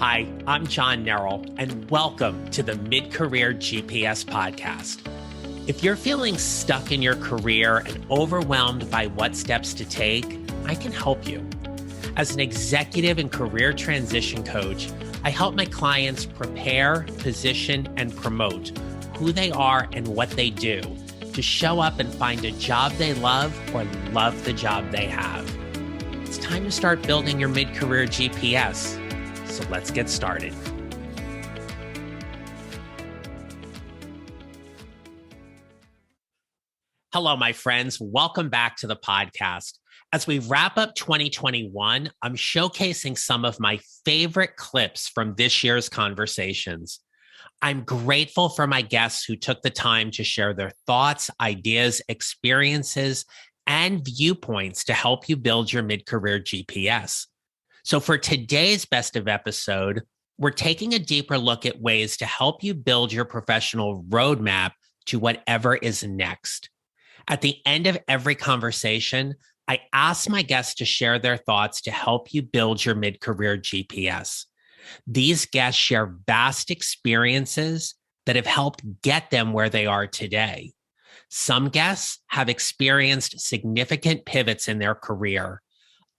Hi, I'm John Nerrell, and welcome to the Mid-Career GPS podcast. If you're feeling stuck in your career and overwhelmed by what steps to take, I can help you. As an executive and career transition coach, I help my clients prepare, position, and promote who they are and what they do to show up and find a job they love or love the job they have. It's time to start building your mid-career GPS. So let's get started. Hello, my friends. Welcome back to the podcast. As we wrap up 2021, I'm showcasing some of my favorite clips from this year's conversations. I'm grateful for my guests who took the time to share their thoughts, ideas, experiences, and viewpoints to help you build your mid-career GPS. So for today's best of episode, we're taking a deeper look at ways to help you build your professional roadmap to whatever is next. At the end of every conversation, I ask my guests to share their thoughts to help you build your mid-career GPS. These guests share vast experiences that have helped get them where they are today. Some guests have experienced significant pivots in their career.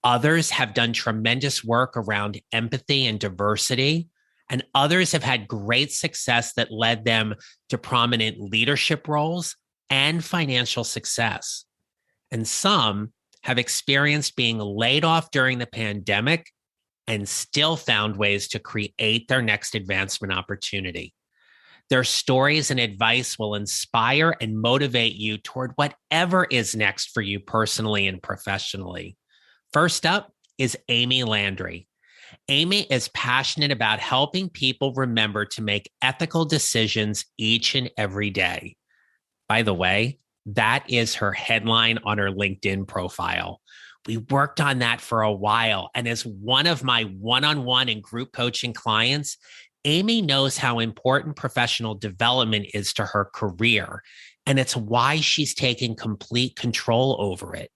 Others have done tremendous work around empathy and diversity, and others have had great success that led them to prominent leadership roles and financial success. And some have experienced being laid off during the pandemic and still found ways to create their next advancement opportunity. Their stories and advice will inspire and motivate you toward whatever is next for you personally and professionally. First up is Amy Landry. Amy is passionate about helping people remember to make ethical decisions each and every day. By the way, that is her headline on her LinkedIn profile. We worked on that for a while, and as one of my one-on-one and group coaching clients, Amy knows how important professional development is to her career, and it's why she's taking complete control over it.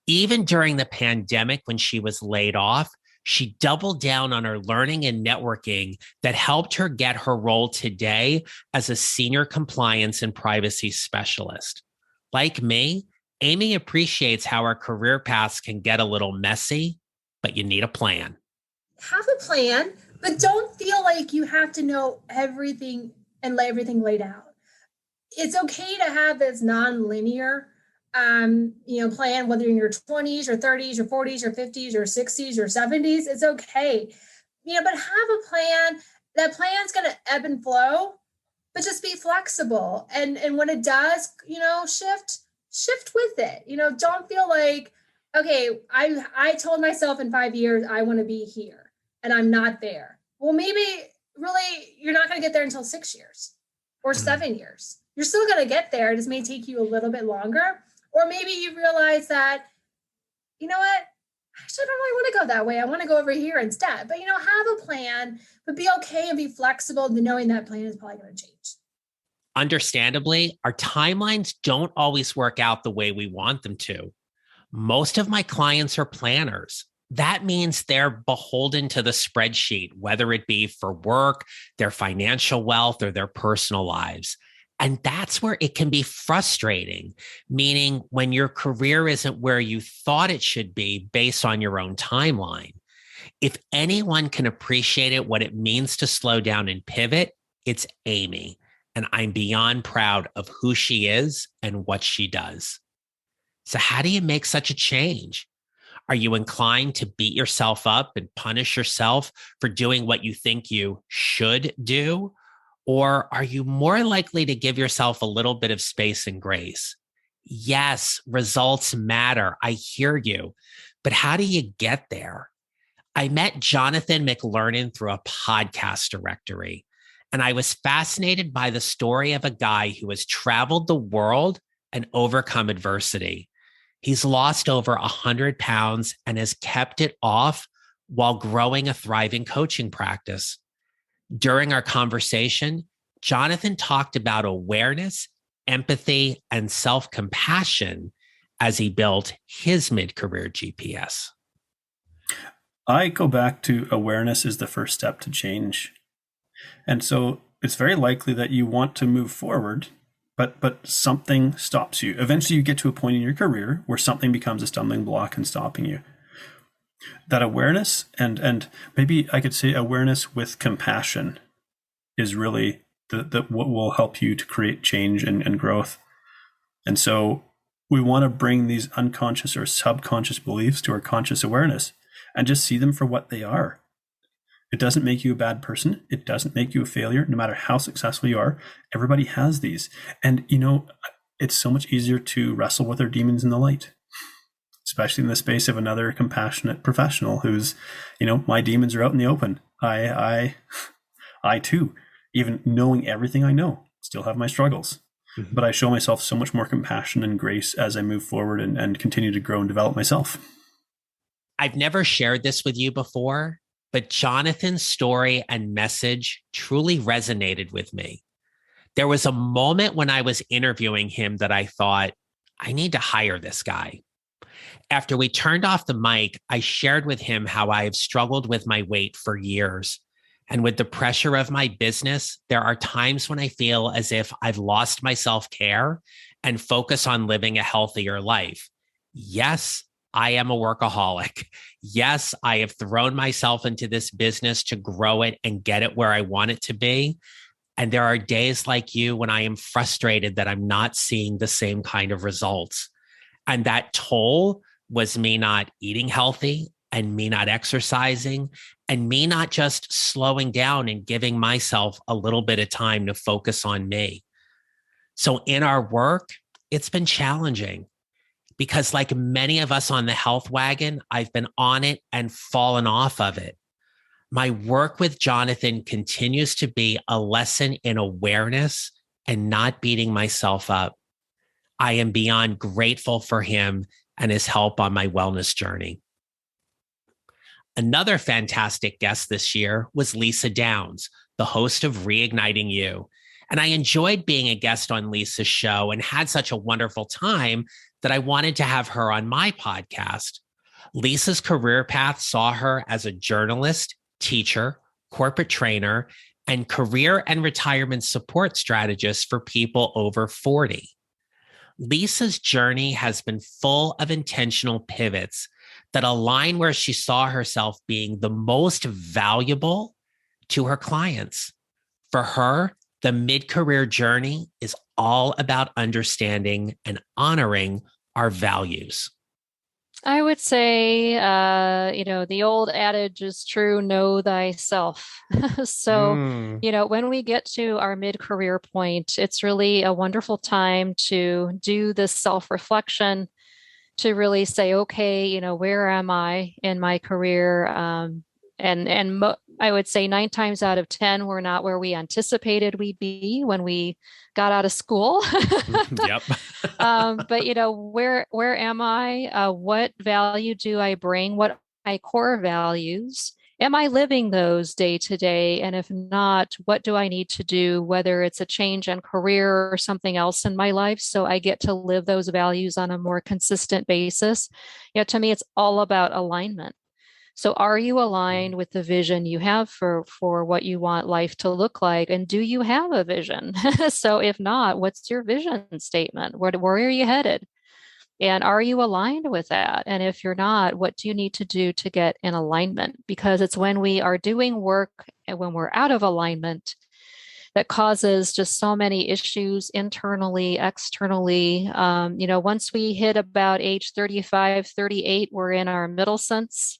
Even during the pandemic, when she was laid off, she doubled down on her learning and networking that helped her get her role today as a senior compliance and privacy specialist. Like me, Amy appreciates how our career paths can get a little messy, but you need a plan. Have a plan, but don't feel like you have to know everything and lay everything laid out. It's okay to have this non-linear plan, whether you're in your 20s or 30s or 40s or 50s or 60s or 70s, it's okay. But have a plan. That plan's going to ebb and flow, but just be flexible. And when it does, shift with it. Don't feel like, okay, I told myself in 5 years, I want to be here and I'm not there. Well, maybe really you're not going to get there until 6 years or 7 years. You're still going to get there. It just may take you a little bit longer. Or maybe you realize that, you know what, actually, I don't really want to go that way. I want to go over here instead. But, have a plan, but be okay and be flexible to knowing that plan is probably going to change. Understandably, our timelines don't always work out the way we want them to. Most of my clients are planners. That means they're beholden to the spreadsheet, whether it be for work, their financial wealth, or their personal lives. And that's where it can be frustrating, meaning when your career isn't where you thought it should be based on your own timeline. If anyone can appreciate what it means to slow down and pivot, it's Amy. And I'm beyond proud of who she is and what she does. So how do you make such a change? Are you inclined to beat yourself up and punish yourself for doing what you think you should do? Or are you more likely to give yourself a little bit of space and grace? Yes, results matter. I hear you. But how do you get there? I met Jonathan McLernon through a podcast directory, and I was fascinated by the story of a guy who has traveled the world and overcome adversity. He's lost over 100 pounds and has kept it off while growing a thriving coaching practice. During our conversation, Jonathan talked about awareness, empathy, and self-compassion as he built his mid-career GPS. I go back to awareness is the first step to change. And so it's very likely that you want to move forward, but something stops you. Eventually you get to a point in your career where something becomes a stumbling block and stopping you. That awareness and maybe I could say awareness with compassion is really the what will help you to create change and growth. And so we want to bring these unconscious or subconscious beliefs to our conscious awareness and just see them for what they are. It doesn't make you a bad person. It doesn't make you a failure, no matter how successful you are. Everybody has these. And, it's so much easier to wrestle with our demons in the light, especially in the space of another compassionate professional who's, my demons are out in the open. I too, even knowing everything I know, still have my struggles. Mm-hmm. But I show myself so much more compassion and grace as I move forward and continue to grow and develop myself. I've never shared this with you before, but Jonathan's story and message truly resonated with me. There was a moment when I was interviewing him that I thought, I need to hire this guy. After we turned off the mic, I shared with him how I have struggled with my weight for years. And with the pressure of my business, there are times when I feel as if I've lost my self-care and focus on living a healthier life. Yes, I am a workaholic. Yes, I have thrown myself into this business to grow it and get it where I want it to be. And there are days like you when I am frustrated that I'm not seeing the same kind of results. And that toll was me not eating healthy and me not exercising and me not just slowing down and giving myself a little bit of time to focus on me. So in our work, it's been challenging. Because like many of us on the health wagon, I've been on it and fallen off of it. My work with Jonathan continues to be a lesson in awareness and not beating myself up. I am beyond grateful for him and his help on my wellness journey. Another fantastic guest this year was Lisa Downs, the host of Reigniting You. And I enjoyed being a guest on Lisa's show and had such a wonderful time that I wanted to have her on my podcast. Lisa's career path saw her as a journalist, teacher, corporate trainer, and career and retirement support strategist for people over 40. Lisa's journey has been full of intentional pivots that align where she saw herself being the most valuable to her clients. For her, the mid-career journey is all about understanding and honoring our values. I would say, the old adage is true, know thyself. So, when we get to our mid-career point, it's really a wonderful time to do this self-reflection, to really say, okay, where am I in my career? I would say 9 times out of 10, we're not where we anticipated we'd be when we got out of school. Yep. But where am I? What value do I bring? What are my core values? Am I living those day to day? And if not, what do I need to do, whether it's a change in career or something else in my life, so I get to live those values on a more consistent basis? To me, it's all about alignment. So are you aligned with the vision you have for what you want life to look like? And do you have a vision? So if not, what's your vision statement? Where are you headed? And are you aligned with that? And if you're not, what do you need to do to get in alignment? Because it's when we are doing work and when we're out of alignment that causes just so many issues internally, externally. Once we hit about age 35, 38, we're in our middle sense.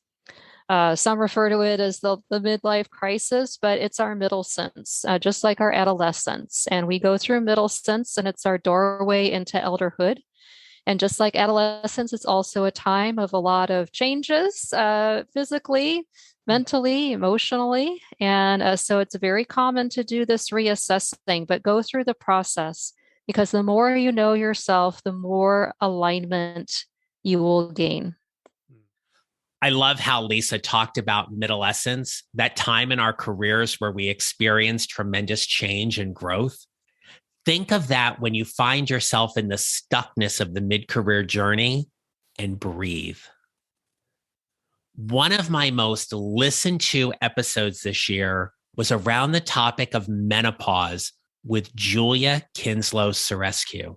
Some refer to it as the midlife crisis, but it's our middle sense, just like our adolescence. And we go through middle sense, and it's our doorway into elderhood. And just like adolescence, it's also a time of a lot of changes, physically, mentally, emotionally. And so it's very common to do this reassessing, but go through the process, because the more you know yourself, the more alignment you will gain. I love how Lisa talked about midolescence, that time in our careers where we experience tremendous change and growth. Think of that when you find yourself in the stuckness of the mid-career journey, and breathe. One of my most listened to episodes this year was around the topic of menopause with Julia Kinslow Sorescu.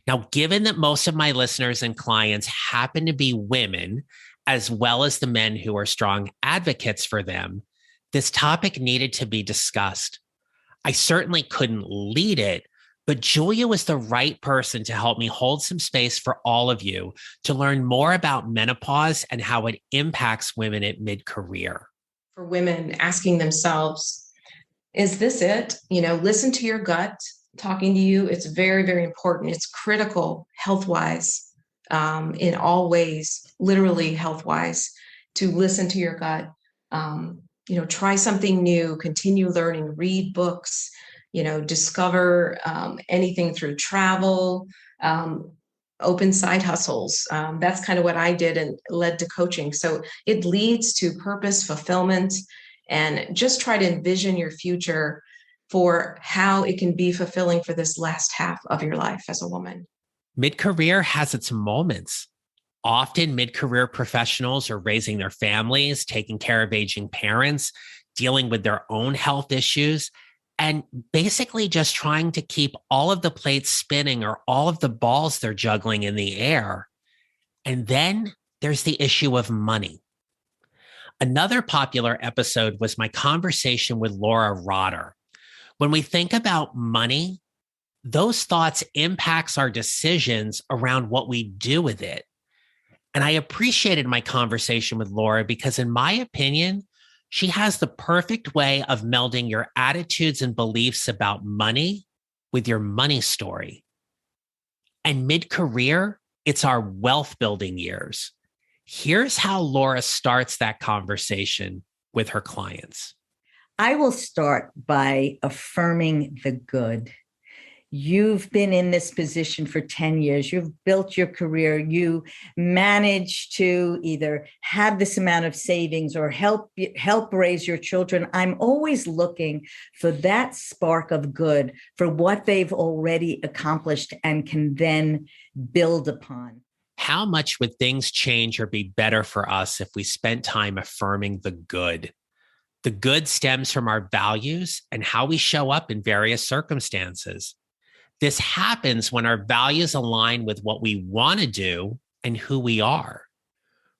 Now, given that most of my listeners and clients happen to be women, as well as the men who are strong advocates for them, this topic needed to be discussed. I certainly couldn't lead it, but Julia was the right person to help me hold some space for all of you to learn more about menopause and how it impacts women at mid-career. For women asking themselves, is this it? Listen to your gut talking to you. It's very, very important. It's critical health-wise, in all ways, literally health-wise, to listen to your gut. Try something new, continue learning, read books, discover anything through travel, open side hustles. That's kind of what I did and led to coaching. So it leads to purpose, fulfillment, and just try to envision your future for how it can be fulfilling for this last half of your life as a woman. Mid-career has its moments. Often mid-career professionals are raising their families, taking care of aging parents, dealing with their own health issues, and basically just trying to keep all of the plates spinning or all of the balls they're juggling in the air. And then there's the issue of money. Another popular episode was my conversation with Laura Rotter. When we think about money, those thoughts impacts our decisions around what we do with it. And I appreciated my conversation with Laura because, in my opinion, she has the perfect way of melding your attitudes and beliefs about money with your money story. And mid-career, it's our wealth building years. Here's how Laura starts that conversation with her clients. I will start by affirming the good. You've been in this position for 10 years. You've built your career. You managed to either have this amount of savings or help raise your children. I'm always looking for that spark of good for what they've already accomplished and can then build upon. How much would things change or be better for us if we spent time affirming the good? The good stems from our values and how we show up in various circumstances. This happens when our values align with what we want to do and who we are.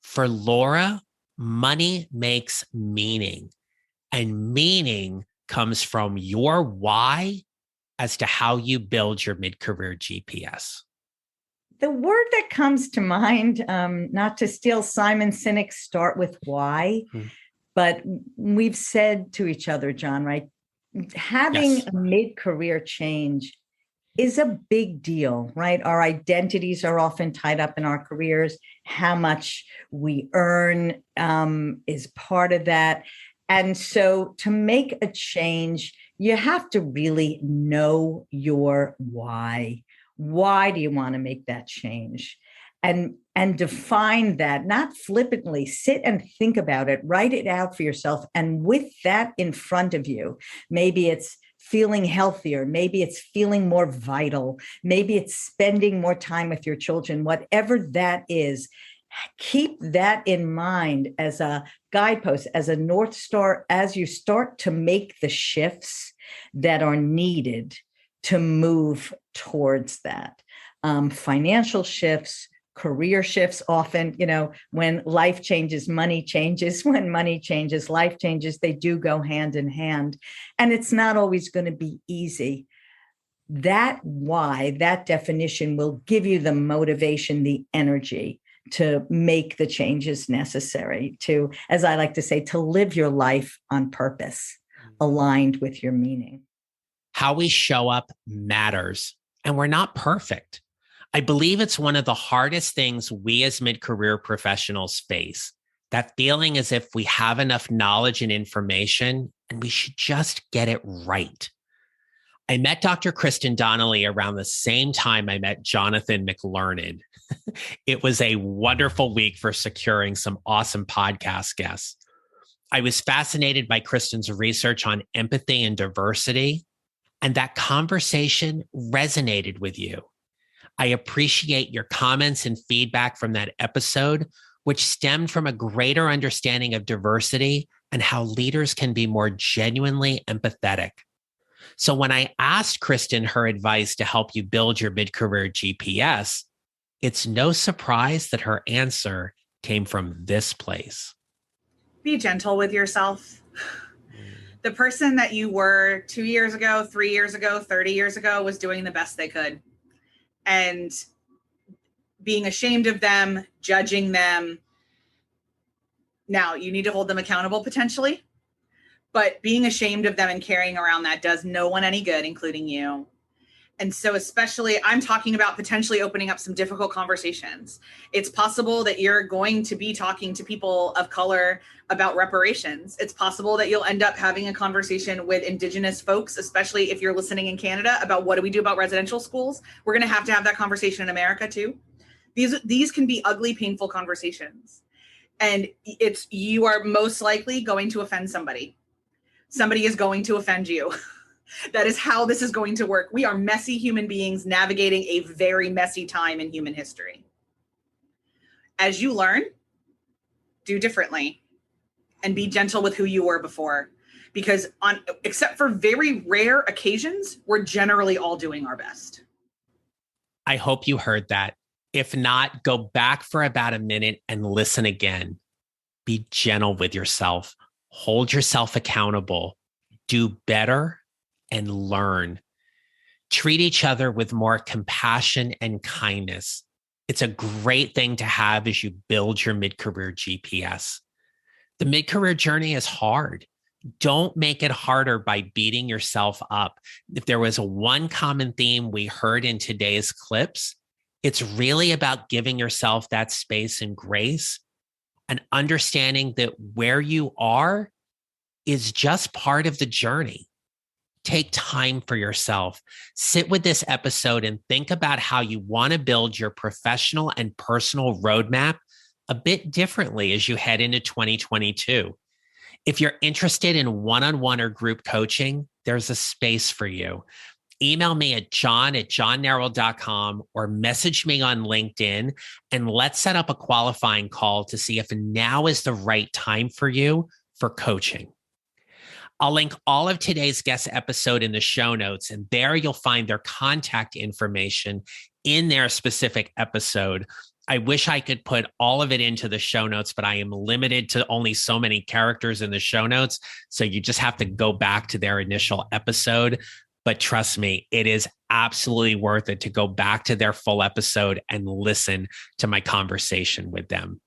For Laura, money makes meaning, and meaning comes from your why as to how you build your mid-career GPS. The word that comes to mind, not to steal Simon Sinek's start with why, but we've said to each other, John, right? Having a mid-career change is a big deal, right? Our identities are often tied up in our careers. How much we earn is part of that. And so to make a change, you have to really know your why. Why do you want to make that change? And define that, not flippantly. Sit and think about it, write it out for yourself. And with that in front of you, maybe it's feeling healthier, maybe it's feeling more vital, maybe it's spending more time with your children, whatever that is, keep that in mind as a guidepost, as a North Star, as you start to make the shifts that are needed to move towards that. Financial shifts, career shifts, often, when life changes, money changes. When money changes, life changes. They do go hand in hand. And it's not always going to be easy. That why, that definition will give you the motivation, the energy to make the changes necessary to, as I like to say, to live your life on purpose, aligned with your meaning. How we show up matters, and we're not perfect. I believe it's one of the hardest things we as mid-career professionals face, that feeling as if we have enough knowledge and information and we should just get it right. I met Dr. Kristen Donnelly around the same time I met Jonathan McLernon. It was a wonderful week for securing some awesome podcast guests. I was fascinated by Kristen's research on empathy and diversity, and that conversation resonated with you. I appreciate your comments and feedback from that episode, which stemmed from a greater understanding of diversity and how leaders can be more genuinely empathetic. So when I asked Kristen her advice to help you build your mid-career GPS, it's no surprise that her answer came from this place. Be gentle with yourself. The person that you were 2 years ago, 3 years ago, 30 years ago was doing the best they could. And being ashamed of them, judging them. Now, you need to hold them accountable potentially, but being ashamed of them and carrying around that does no one any good, including you. And so especially, I'm talking about potentially opening up some difficult conversations. It's possible that you're going to be talking to people of color about reparations. It's possible that you'll end up having a conversation with Indigenous folks, especially if you're listening in Canada, about what do we do about residential schools. We're going to have that conversation in America too. These can be ugly, painful conversations. And you are most likely going to offend somebody. Somebody is going to offend you. That is how this is going to work. We are messy human beings navigating a very messy time in human history. As you learn, do differently and be gentle with who you were before, because except for very rare occasions, we're generally all doing our best. I hope you heard that. If not, go back for about a minute and listen again. Be gentle with yourself. Hold yourself accountable. Do better and learn. Treat each other with more compassion and kindness. It's a great thing to have as you build your mid-career GPS. The mid-career journey is hard. Don't make it harder by beating yourself up. If there was one common theme we heard in today's clips, it's really about giving yourself that space and grace and understanding that where you are is just part of the journey. Take time for yourself. Sit with this episode and think about how you want to build your professional and personal roadmap a bit differently as you head into 2022. If you're interested in one-on-one or group coaching, there's a space for you. Email me at john@johnnarroll.com or message me on LinkedIn, and let's set up a qualifying call to see if now is the right time for you for coaching. I'll link all of today's guest episode in the show notes, and there you'll find their contact information in their specific episode. I wish I could put all of it into the show notes, but I am limited to only so many characters in the show notes. So you just have to go back to their initial episode. But trust me, it is absolutely worth it to go back to their full episode and listen to my conversation with them.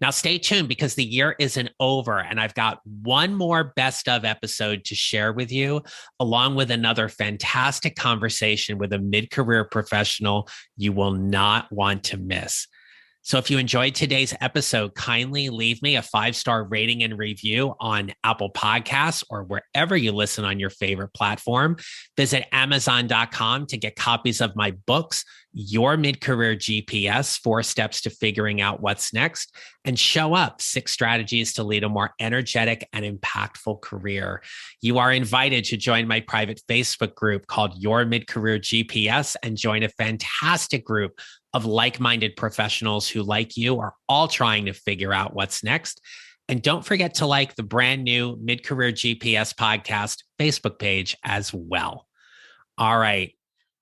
Now, stay tuned because the year isn't over, and I've got one more best of episode to share with you, along with another fantastic conversation with a mid-career professional you will not want to miss. So if you enjoyed today's episode, kindly leave me a 5-star rating and review on Apple Podcasts or wherever you listen on your favorite platform. Visit Amazon.com to get copies of my books, Your Mid-Career GPS, 4 Steps to Figuring Out What's Next, and Show Up, 6 Strategies to Lead a More Energetic and Impactful Career. You are invited to join my private Facebook group called Your Mid-Career GPS and join a fantastic group of like-minded professionals who, like you, are all trying to figure out what's next. And don't forget to like the brand new Mid-Career GPS podcast Facebook page as well. All right.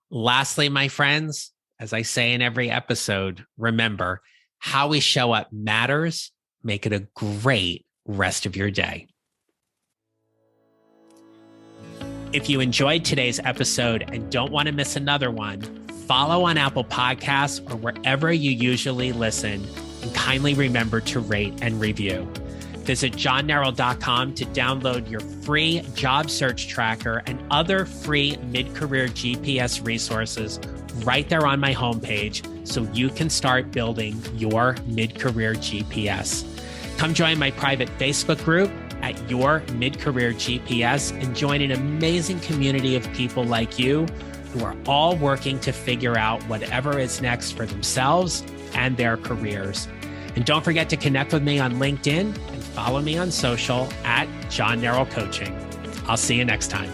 Lastly, my friends, as I say in every episode, remember, how we show up matters. Make it a great rest of your day. If you enjoyed today's episode and don't want to miss another one, follow on Apple Podcasts or wherever you usually listen, and kindly remember to rate and review. Visit johnnarroll.com to download your free job search tracker and other free mid-career GPS resources right there on my homepage so you can start building your mid-career GPS. Come join my private Facebook group at Your Mid-Career GPS and join an amazing community of people like you who are all working to figure out whatever is next for themselves and their careers. And don't forget to connect with me on LinkedIn and follow me on social at John Narroll Coaching. I'll see you next time.